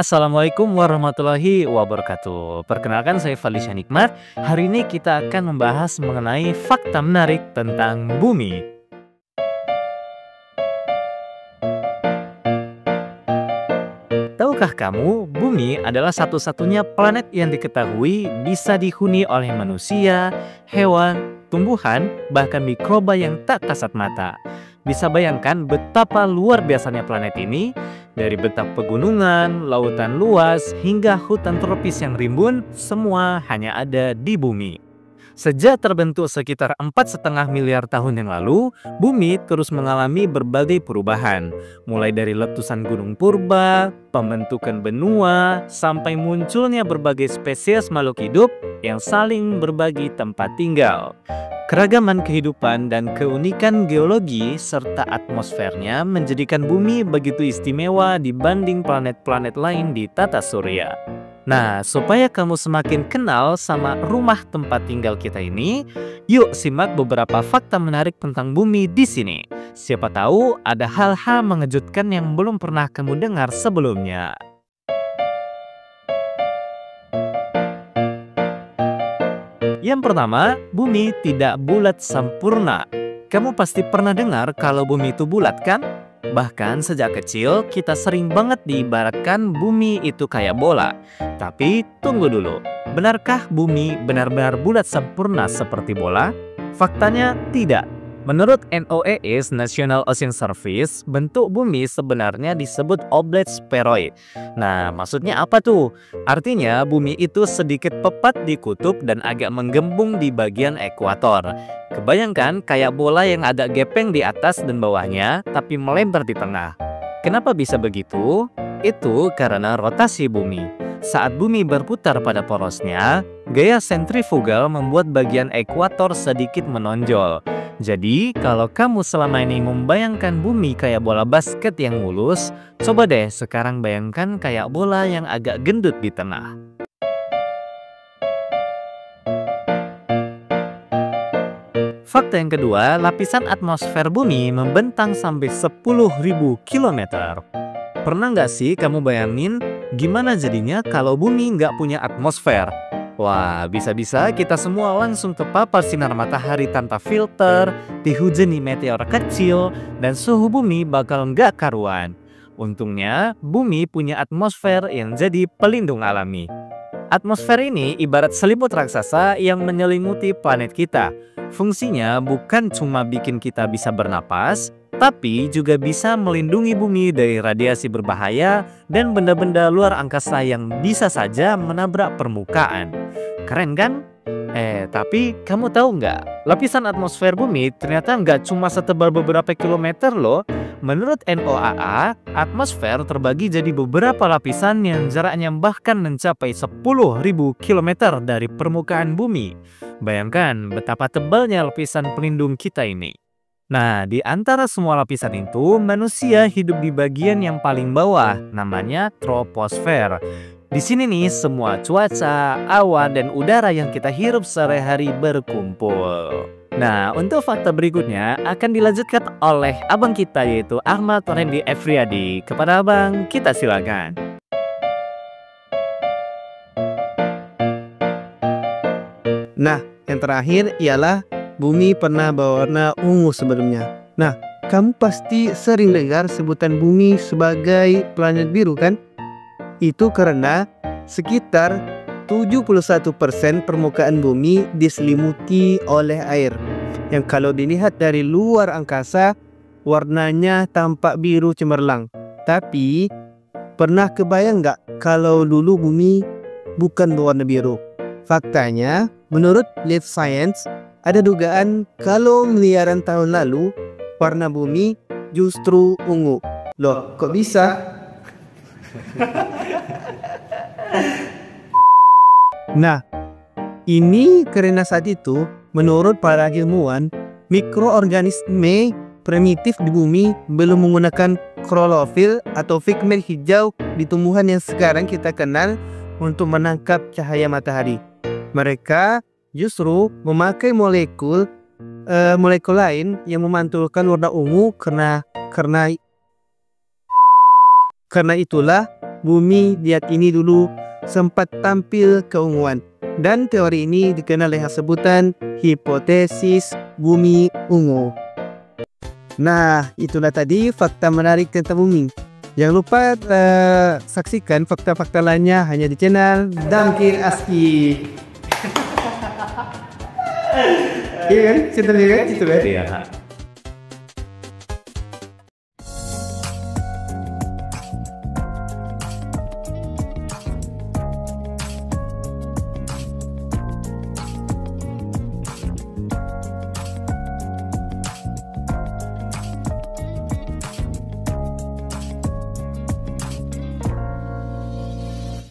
Assalamualaikum warahmatullahi wabarakatuh. Perkenalkan saya Falisya Nikmat. Hari ini kita akan membahas mengenai fakta menarik tentang bumi. Tahukah kamu, bumi adalah satu-satunya planet yang diketahui bisa dihuni oleh manusia, hewan, tumbuhan, bahkan mikroba yang tak kasat mata. Bisa bayangkan betapa luar biasanya planet ini, dari bentak pegunungan, lautan luas, hingga hutan tropis yang rimbun, semua hanya ada di bumi. Sejak terbentuk sekitar 4,5 miliar tahun yang lalu, bumi terus mengalami berbagai perubahan. Mulai dari letusan gunung purba, pembentukan benua, sampai munculnya berbagai spesies makhluk hidup yang saling berbagi tempat tinggal. Keragaman kehidupan dan keunikan geologi serta atmosfernya menjadikan bumi begitu istimewa dibanding planet-planet lain di tata surya. Nah, supaya kamu semakin kenal sama rumah tempat tinggal kita ini, yuk simak beberapa fakta menarik tentang bumi di sini. Siapa tahu ada hal-hal mengejutkan yang belum pernah kamu dengar sebelumnya. Yang pertama, bumi tidak bulat sempurna. Kamu pasti pernah dengar kalau bumi itu bulat kan? Bahkan sejak kecil kita sering banget diibaratkan bumi itu kayak bola. Tapi tunggu dulu, benarkah bumi benar-benar bulat sempurna seperti bola? Faktanya tidak. Menurut NOAA National Ocean Service, bentuk bumi sebenarnya disebut oblate spheroid. Nah, maksudnya apa tuh? Artinya bumi itu sedikit pepat di kutub dan agak menggembung di bagian ekuator. Kebayangkan kayak bola yang ada gepeng di atas dan bawahnya, tapi melebar di tengah. Kenapa bisa begitu? Itu karena rotasi bumi. Saat bumi berputar pada porosnya, gaya sentrifugal membuat bagian ekuator sedikit menonjol. Jadi, kalau kamu selama ini membayangkan bumi kayak bola basket yang mulus, coba deh sekarang bayangkan kayak bola yang agak gendut di tengah. Fakta yang kedua, lapisan atmosfer bumi membentang sampai 10.000 km. Pernah nggak sih kamu bayangin gimana jadinya kalau bumi nggak punya atmosfer? Wah, bisa-bisa kita semua langsung terpapar sinar matahari tanpa filter, dihujani meteor kecil, dan suhu bumi bakal nggak karuan. Untungnya, bumi punya atmosfer yang jadi pelindung alami. Atmosfer ini ibarat selimut raksasa yang menyelimuti planet kita. Fungsinya bukan cuma bikin kita bisa bernapas, tapi juga bisa melindungi bumi dari radiasi berbahaya dan benda-benda luar angkasa yang bisa saja menabrak permukaan. Keren kan? Tapi kamu tahu nggak? Lapisan atmosfer bumi ternyata nggak cuma setebal beberapa kilometer loh. Menurut NOAA, atmosfer terbagi jadi beberapa lapisan yang jaraknya bahkan mencapai 10.000 km dari permukaan bumi. Bayangkan betapa tebalnya lapisan pelindung kita ini. Nah, di antara semua lapisan itu, manusia hidup di bagian yang paling bawah, namanya troposfer. Di sini nih, semua cuaca, awan, dan udara yang kita hirup sehari-hari berkumpul. Nah, untuk fakta berikutnya akan dilanjutkan oleh abang kita yaitu Ahmad Randy Efriadi. Kepada abang, kita silakan. Nah, yang terakhir ialah bumi pernah berwarna ungu sebelumnya. Nah, kamu pasti sering dengar sebutan bumi sebagai planet biru kan? Itu karena sekitar 71% permukaan bumi diselimuti oleh air. Yang kalau dilihat dari luar angkasa, warnanya tampak biru cemerlang. Tapi, pernah kebayang nggak kalau dulu bumi bukan berwarna biru? Faktanya, menurut Live Science, ada dugaan kalau miliaran tahun lalu, warna bumi justru ungu. Loh, kok bisa? Nah, ini karena saat itu, menurut para ilmuwan, mikroorganisme primitif di bumi belum menggunakan klorofil atau pigmen hijau di tumbuhan yang sekarang kita kenal untuk menangkap cahaya matahari. Mereka justru memakai molekul lain yang memantulkan warna ungu karena itulah bumi diyakini dulu sempat tampil keunguan. Dan teori ini dikenal dengan sebutan hipotesis bumi ungu. Nah, itulah tadi fakta menarik tentang bumi. Jangan lupa saksikan fakta-fakta lainnya hanya di channel Damkir Aski. Iya kan? Cerita kan? Gitu kan? Iya.